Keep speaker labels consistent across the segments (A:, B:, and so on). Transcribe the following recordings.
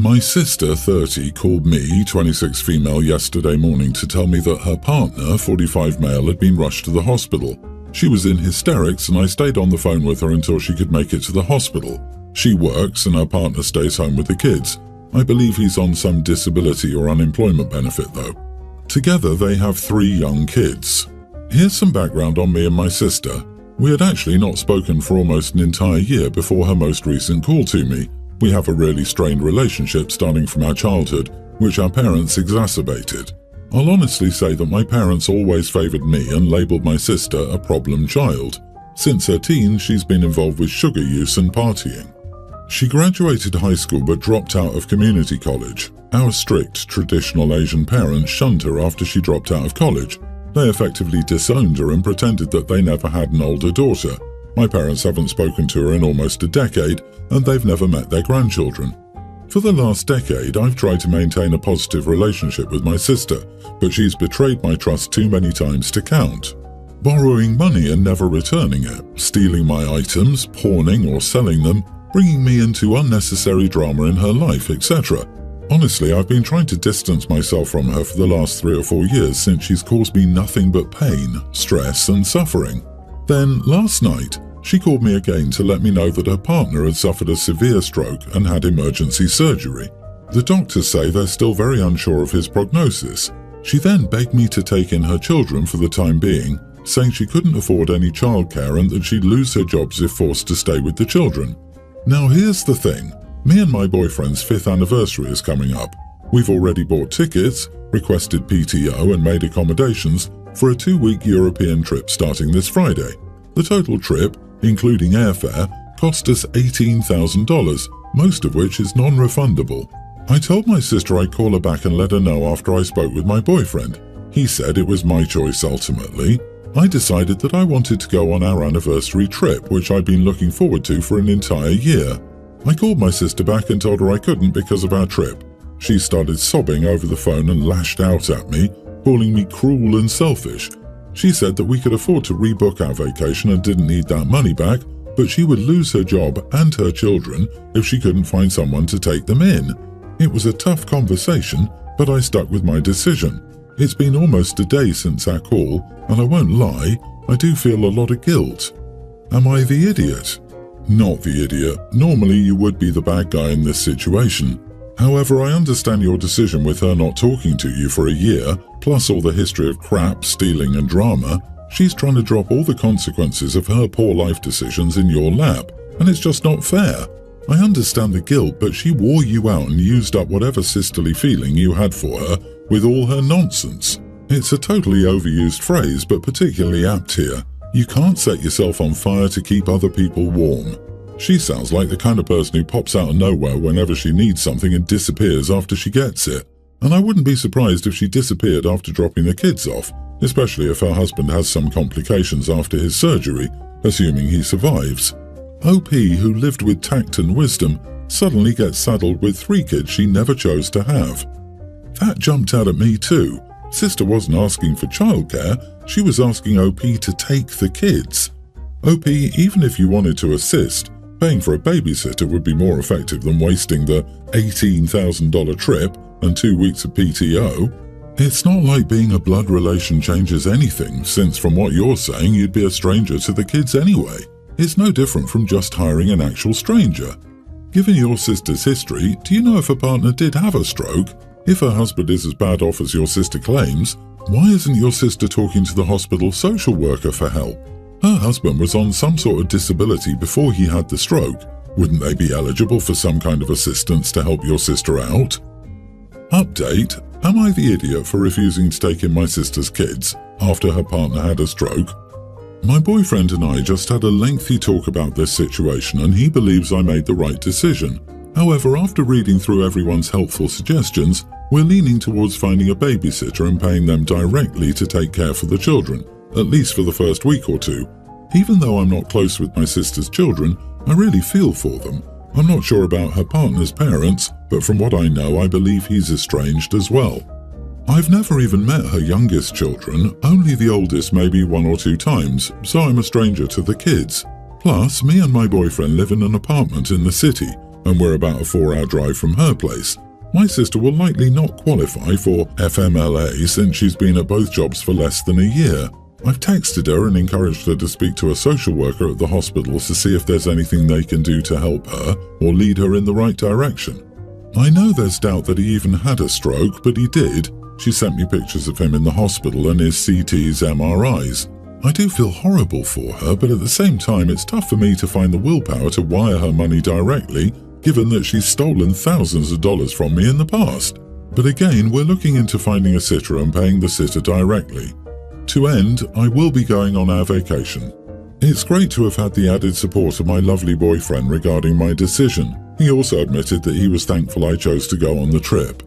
A: My sister, 30, called me, 26 female, yesterday morning to tell me that her partner, 45 male, had been rushed to the hospital. She was in hysterics and I stayed on the phone with her until she could make it to the hospital. She works and her partner stays home with the kids. I believe he's on some disability or unemployment benefit though. Together they have 3 young kids. Here's some background on me and my sister. We had actually not spoken for almost an entire year before her most recent call to me. We have a really strained relationship starting from our childhood, which our parents exacerbated. I'll honestly say that my parents always favoured me and labelled my sister a problem child. Since her teens, she's been involved with sugar use and partying. She graduated high school but dropped out of community college. Our strict, traditional Asian parents shunned her after she dropped out of college. They effectively disowned her and pretended that they never had an older daughter. My parents haven't spoken to her in almost a decade, and they've never met their grandchildren. For the last decade, I've tried to maintain a positive relationship with my sister, but she's betrayed my trust too many times to count. Borrowing money and never returning it, stealing my items, pawning or selling them, bringing me into unnecessary drama in her life, etc. Honestly, I've been trying to distance myself from her for the last 3 or 4 years since she's caused me nothing but pain, stress and suffering. Then, last night, she called me again to let me know that her partner had suffered a severe stroke and had emergency surgery. The doctors say they're still very unsure of his prognosis. She then begged me to take in her children for the time being, saying she couldn't afford any childcare and that she'd lose her jobs if forced to stay with the children. Now here's the thing. Me and my boyfriend's 5th anniversary is coming up. We've already bought tickets, requested PTO and made accommodations for a 2-week European trip starting this Friday. The total trip, including airfare, cost us $18,000, most of which is non-refundable. I told my sister I'd call her back and let her know after I spoke with my boyfriend. He said it was my choice ultimately. I decided that I wanted to go on our anniversary trip, which I'd been looking forward to for an entire year. I called my sister back and told her I couldn't because of our trip. She started sobbing over the phone and lashed out at me, calling me cruel and selfish. She said that we could afford to rebook our vacation and didn't need that money back, but she would lose her job and her children if she couldn't find someone to take them in. It was a tough conversation, but I stuck with my decision. It's been almost a day since our call, and I won't lie, I do feel a lot of guilt. Am I the idiot? Not the idiot. Normally you would be the bad guy in this situation. However, I understand your decision with her not talking to you for a year, plus all the history of crap, stealing and drama. She's trying to drop all the consequences of her poor life decisions in your lap, and it's just not fair. I understand the guilt, but she wore you out and used up whatever sisterly feeling you had for her with all her nonsense. It's a totally overused phrase, but particularly apt here. You can't set yourself on fire to keep other people warm. She sounds like the kind of person who pops out of nowhere whenever she needs something and disappears after she gets it. And I wouldn't be surprised if she disappeared after dropping the kids off, especially if her husband has some complications after his surgery, assuming he survives. OP, who lived with tact and wisdom, suddenly gets saddled with 3 kids she never chose to have. That jumped out at me too. Sister wasn't asking for childcare, she was asking OP to take the kids. OP, even if you wanted to assist, paying for a babysitter would be more effective than wasting the $18,000 trip and 2 weeks of PTO. It's not like being a blood relation changes anything, since from what you're saying you'd be a stranger to the kids anyway. It's no different from just hiring an actual stranger. Given your sister's history, do you know if her partner did have a stroke? If her husband is as bad off as your sister claims, why isn't your sister talking to the hospital social worker for help? Her husband was on some sort of disability before he had the stroke. Wouldn't they be eligible for some kind of assistance to help your sister out? Update: am I the idiot for refusing to take in my sister's kids after her partner had a stroke? My boyfriend and I just had a lengthy talk about this situation and he believes I made the right decision. However, after reading through everyone's helpful suggestions, we're leaning towards finding a babysitter and paying them directly to take care for the children, at least for the first week or 2. Even though I'm not close with my sister's children, I really feel for them. I'm not sure about her partner's parents, but from what I know, I believe he's estranged as well. I've never even met her youngest children, only the oldest maybe 1 or 2 times, so I'm a stranger to the kids. Plus, me and my boyfriend live in an apartment in the city, and we're about a 4-hour drive from her place. My sister will likely not qualify for FMLA since she's been at both jobs for less than a year. I've texted her and encouraged her to speak to a social worker at the hospital to see if there's anything they can do to help her or lead her in the right direction. I know there's doubt that he even had a stroke, but he did. She sent me pictures of him in the hospital and his CTs, MRIs. I do feel horrible for her, but at the same time it's tough for me to find the willpower to wire her money directly, given that she's stolen thousands of dollars from me in the past. But again, we're looking into finding a sitter and paying the sitter directly. To end, I will be going on our vacation. It's great to have had the added support of my lovely boyfriend regarding my decision. He also admitted that he was thankful I chose to go on the trip.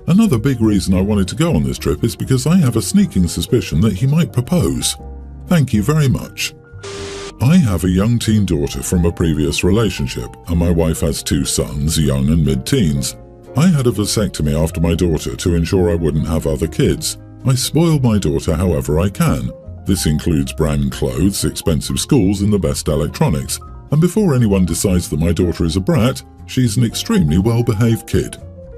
A: Another big reason I wanted to go on this trip is because I have a sneaking suspicion that he might propose. Thank you very much. I have a young teen daughter from a previous relationship, and my wife has 2 sons, young and mid-teens. I had a vasectomy after my daughter to ensure I wouldn't have other kids. I spoil my daughter however I can. This includes brand clothes, expensive schools, and the best electronics. And before anyone decides that my daughter is a brat, she's an extremely well-behaved kid.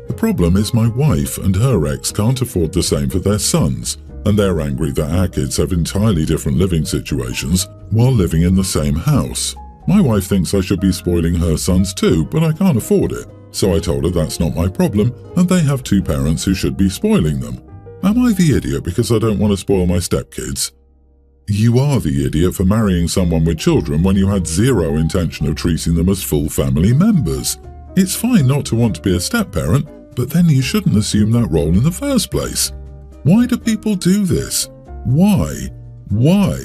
A: The problem is my wife and her ex can't afford the same for their sons, and they're angry that our kids have entirely different living situations while living in the same house. My wife thinks I should be spoiling her sons too, but I can't afford it. So I told her that's not my problem, and they have 2 parents who should be spoiling them. Am I the idiot because I don't want to spoil my stepkids? You are the idiot for marrying someone with children when you had zero intention of treating them as full family members. It's fine not to want to be a step-parent, but then you shouldn't assume that role in the first place. Why do people do this? Why? Why?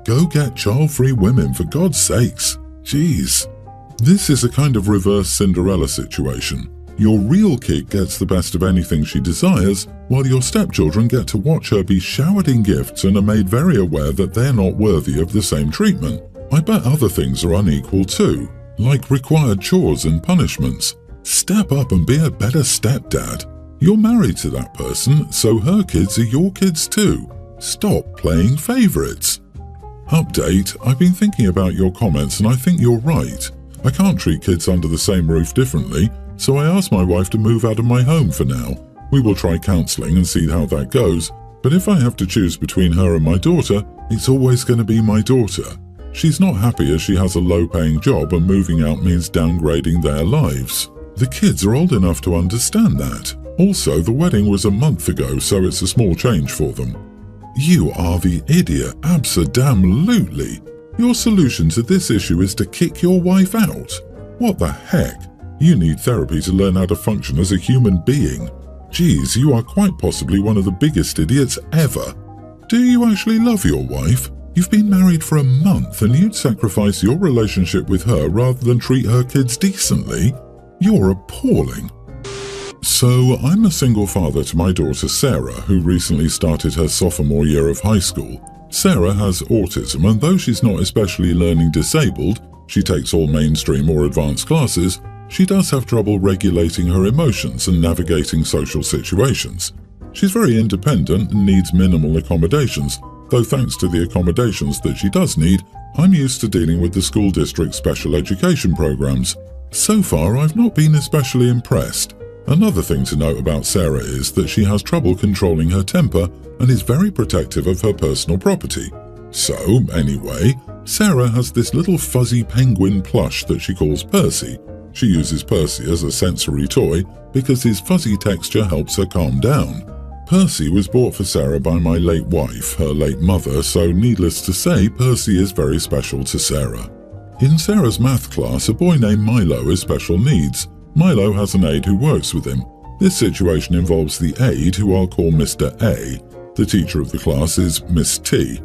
A: Go get child-free women, for God's sakes. Jeez. This is a kind of reverse Cinderella situation. Your real kid gets the best of anything she desires, while your stepchildren get to watch her be showered in gifts and are made very aware that they're not worthy of the same treatment. I bet other things are unequal too, like required chores and punishments. Step up and be a better stepdad. You're married to that person, so her kids are your kids too. Stop playing favorites. Update, I've been thinking about your comments and I think you're right. I can't treat kids under the same roof differently, so I asked my wife to move out of my home for now. We will try counselling and see how that goes, but if I have to choose between her and my daughter, it's always going to be my daughter. She's not happy as she has a low-paying job and moving out means downgrading their lives. The kids are old enough to understand that. Also, the wedding was a month ago, so it's a small change for them. You are the idiot, abso-damn-lutely. Your solution to this issue is to kick your wife out. What the heck? You need therapy to learn how to function as a human being. Geez, you are quite possibly one of the biggest idiots ever. Do you actually love your wife? You've been married for a month and you'd sacrifice your relationship with her rather than treat her kids decently? You're appalling. So, I'm a single father to my daughter Sarah, who recently started her sophomore year of high school. Sarah has autism, and though she's not especially learning disabled, she takes all mainstream or advanced classes, she does have trouble regulating her emotions and navigating social situations. She's very independent and needs minimal accommodations, though thanks to the accommodations that she does need, I'm used to dealing with the school district special education programs. So far, I've not been especially impressed. Another thing to note about Sarah is that she has trouble controlling her temper and is very protective of her personal property. So, anyway, Sarah has this little fuzzy penguin plush that she calls Percy. She uses Percy as a sensory toy because his fuzzy texture helps her calm down. Percy was bought for Sarah by my late wife, her late mother, so needless to say, Percy is very special to Sarah. In Sarah's math class, a boy named Milo has special needs. Milo has an aide who works with him. This situation involves the aide, who I'll call Mr. A. The teacher of the class is Miss T.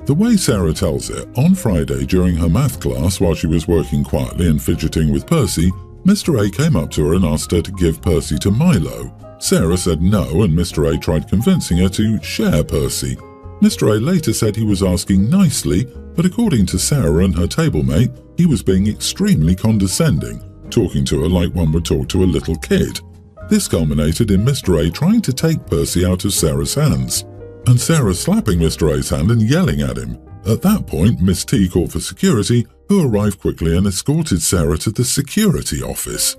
A: The way Sarah tells it, on Friday during her math class while she was working quietly and fidgeting with Percy, Mr. A came up to her and asked her to give Percy to Milo. Sarah said no, and Mr. A tried convincing her to share Percy. Mr. A later said he was asking nicely, but according to Sarah and her table mate, he was being extremely condescending, talking to her like one would talk to a little kid. This culminated in Mr. A trying to take Percy out of Sarah's hands, and Sarah slapping Mr. A's hand and yelling at him. At that point, Miss T called for security, who arrived quickly and escorted Sarah to the security office.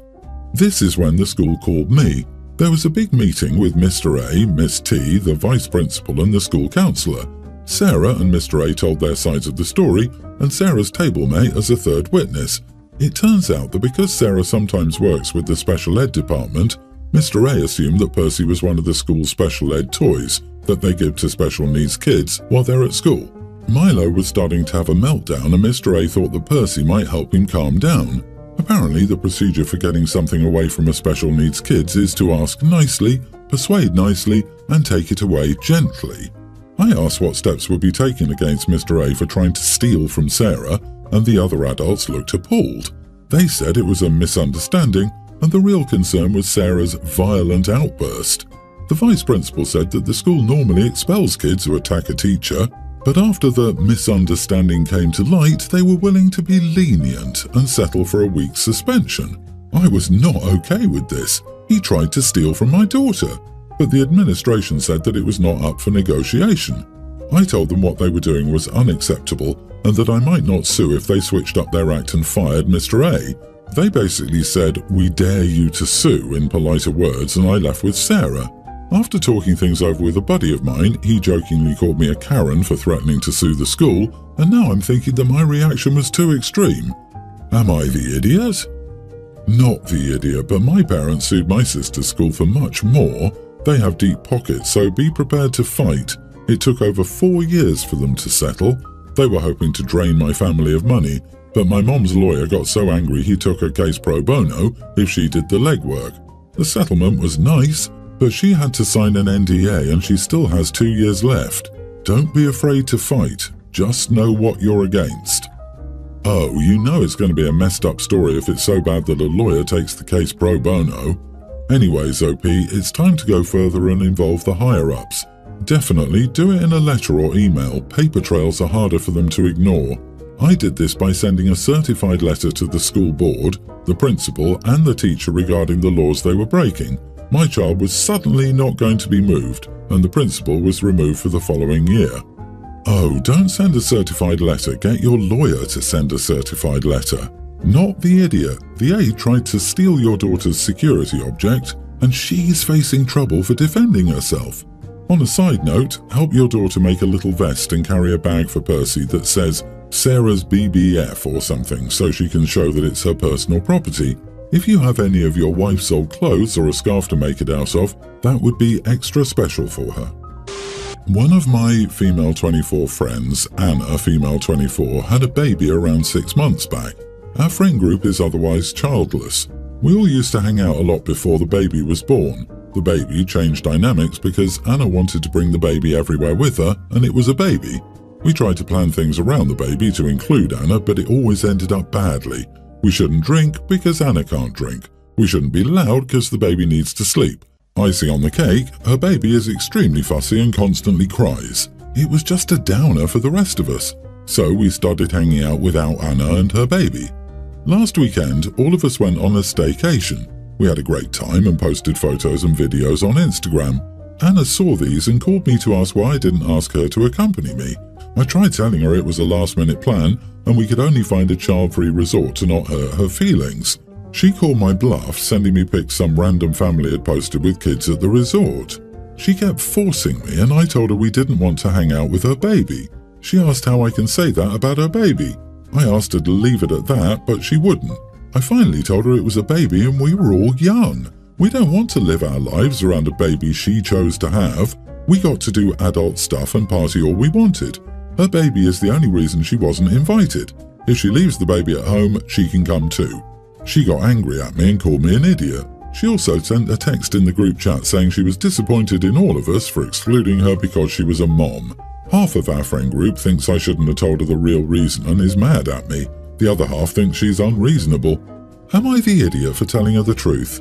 A: This is when the school called me. There was a big meeting with Mr. A, Miss T, the vice principal and the school counsellor. Sarah and Mr. A told their sides of the story, and Sarah's table mate as a third witness. It turns out that because Sarah sometimes works with the special ed department, Mr. A assumed that Percy was one of the school's special ed toys that they give to special needs kids while they're at school. Milo was starting to have a meltdown and Mr. A thought that Percy might help him calm down. Apparently, the procedure for getting something away from a special needs kids is to ask nicely, persuade nicely, and take it away gently. I asked what steps would be taken against Mr. A for trying to steal from Sarah, and the other adults looked appalled. They said it was a misunderstanding, and the real concern was Sarah's violent outburst. The vice principal said that the school normally expels kids who attack a teacher, but after the misunderstanding came to light, they were willing to be lenient and settle for a week's suspension. I was not okay with this. He tried to steal from my daughter, but the administration said that it was not up for negotiation. I told them what they were doing was unacceptable and that I might not sue if they switched up their act and fired Mr. A. They basically said, "We dare you to sue," in politer words, and I left with Sarah. After talking things over with a buddy of mine, he jokingly called me a Karen for threatening to sue the school, and now I'm thinking that my reaction was too extreme. Am I the idiot? Not the idiot, but my parents sued my sister's school for much more. They have deep pockets, so be prepared to fight. It took over 4 years for them to settle. They were hoping to drain my family of money, but my mom's lawyer got so angry he took her case pro bono if she did the legwork. The settlement was nice, but she had to sign an NDA and she still has 2 years left. Don't be afraid to fight. Just know what you're against. Oh, you know it's going to be a messed up story if it's so bad that a lawyer takes the case pro bono. Anyways, OP, it's time to go further and involve the higher-ups. Definitely do it in a letter or email. Paper trails are harder for them to ignore. I did this by sending a certified letter to the school board, the principal and the teacher regarding the laws they were breaking. My child was suddenly not going to be moved, and the principal was removed for the following year. Oh, don't send a certified letter. Get your lawyer to send a certified letter. Not the idiot. The aide tried to steal your daughter's security object, and she's facing trouble for defending herself. On a side note, help your daughter make a little vest and carry a bag for Percy that says Sarah's BBF or something so she can show that it's her personal property. If you have any of your wife's old clothes or a scarf to make it out of, that would be extra special for her. One of my female 24 friends, Anna, female 24, had a baby around 6 months back. Our friend group is otherwise childless. We all used to hang out a lot before the baby was born. The baby changed dynamics because Anna wanted to bring the baby everywhere with her, and it was a baby. We tried to plan things around the baby to include Anna, but it always ended up badly. We shouldn't drink because Anna can't drink. We shouldn't be loud because the baby needs to sleep. Icing on the cake, her baby is extremely fussy and constantly cries. It was just a downer for the rest of us. So we started hanging out without Anna and her baby. Last weekend, all of us went on a staycation. We had a great time and posted photos and videos on Instagram. Anna saw these and called me to ask why I didn't ask her to accompany me. I tried telling her it was a last-minute plan and we could only find a child-free resort to not hurt her feelings. She called my bluff, sending me pics some random family had posted with kids at the resort. She kept forcing me and I told her we didn't want to hang out with her baby. She asked how I can say that about her baby. I asked her to leave it at that, but she wouldn't. I finally told her it was a baby and we were all young. We don't want to live our lives around a baby she chose to have. We got to do adult stuff and party all we wanted. Her baby is the only reason she wasn't invited. If she leaves the baby at home, she can come too. She got angry at me and called me an idiot. She also sent a text in the group chat saying she was disappointed in all of us for excluding her because she was a mom. Half of our friend group thinks I shouldn't have told her the real reason and is mad at me. The other half thinks she's unreasonable. Am I the idiot for telling her the truth?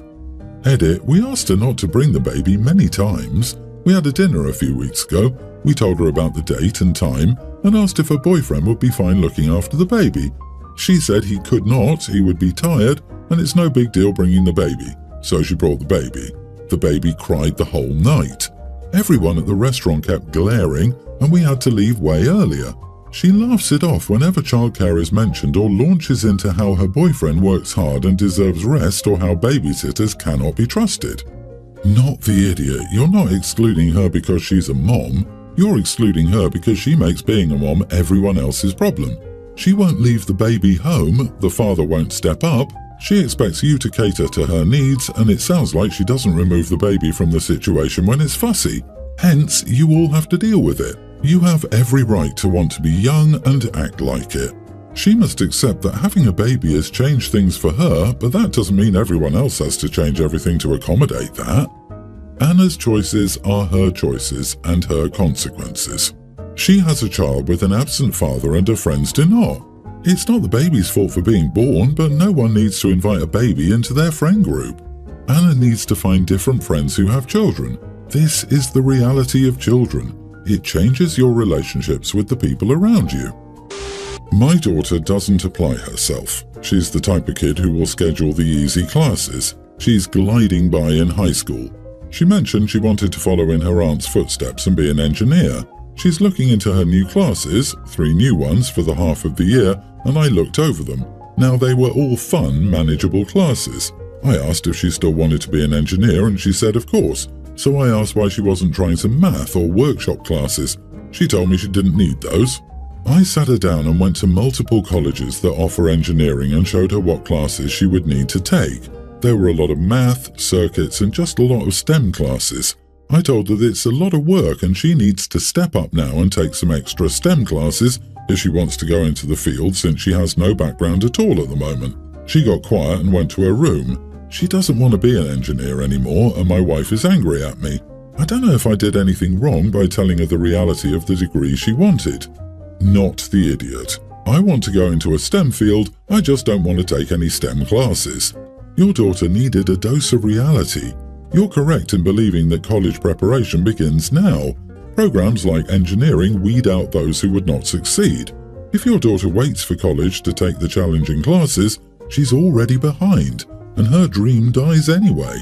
A: Edit, we asked her not to bring the baby many times. We had a dinner a few weeks ago. We told her about the date and time and asked if her boyfriend would be fine looking after the baby. She said he could not, he would be tired, and it's no big deal bringing the baby. So she brought the baby. The baby cried the whole night. Everyone at the restaurant kept glaring and we had to leave way earlier. She laughs it off whenever childcare is mentioned or launches into how her boyfriend works hard and deserves rest or how babysitters cannot be trusted. Not the idiot. You're not excluding her because she's a mom. You're excluding her because she makes being a mom everyone else's problem. She won't leave the baby home, the father won't step up, she expects you to cater to her needs, and it sounds like she doesn't remove the baby from the situation when it's fussy. Hence, you all have to deal with it. You have every right to want to be young and act like it. She must accept that having a baby has changed things for her, but that doesn't mean everyone else has to change everything to accommodate that. Anna's choices are her choices and her consequences. She has a child with an absent father and her friends do not. It's not the baby's fault for being born, but no one needs to invite a baby into their friend group. Anna needs to find different friends who have children. This is the reality of children. It changes your relationships with the people around you. My daughter doesn't apply herself. She's the type of kid who will schedule the easy classes. She's gliding by in high school. She mentioned she wanted to follow in her aunt's footsteps and be an engineer. She's looking into her new classes, 3 new ones for the half of the year, and I looked over them. Now they were all fun, manageable classes. I asked if she still wanted to be an engineer and she said of course. So I asked why she wasn't trying some math or workshop classes. She told me she didn't need those. I sat her down and went to multiple colleges that offer engineering and showed her what classes she would need to take. There were a lot of math, circuits, and just a lot of STEM classes. I told her that it's a lot of work and she needs to step up now and take some extra STEM classes if she wants to go into the field since she has no background at all at the moment. She got quiet and went to her room. She doesn't want to be an engineer anymore and my wife is angry at me. I don't know if I did anything wrong by telling her the reality of the degree she wanted. Not the idiot. I want to go into a STEM field, I just don't want to take any STEM classes. Your daughter needed a dose of reality. You're correct in believing that college preparation begins now. Programs like engineering weed out those who would not succeed. If your daughter waits for college to take the challenging classes, she's already behind, and her dream dies anyway.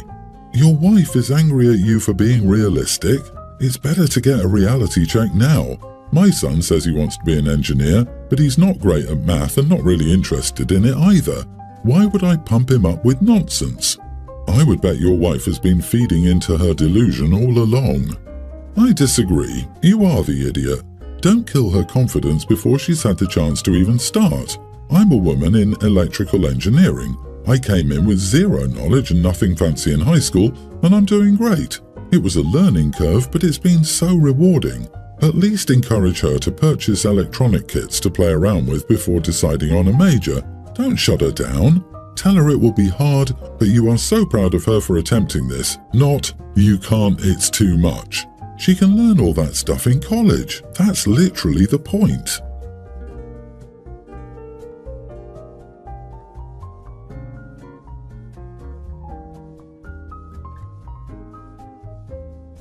A: Your wife is angry at you for being realistic. It's better to get a reality check now. My son says he wants to be an engineer, but he's not great at math and not really interested in it either. Why would I pump him up with nonsense? I would bet your wife has been feeding into her delusion all along. I disagree. You are the idiot. Don't kill her confidence before she's had the chance to even start. I'm a woman in electrical engineering. I came in with zero knowledge and nothing fancy in high school, and I'm doing great. It was a learning curve, but it's been so rewarding. At least encourage her to purchase electronic kits to play around with before deciding on a major. Don't shut her down. Tell her it will be hard, but you are so proud of her for attempting this, not, you can't, it's too much. She can learn all that stuff in college. That's literally the point.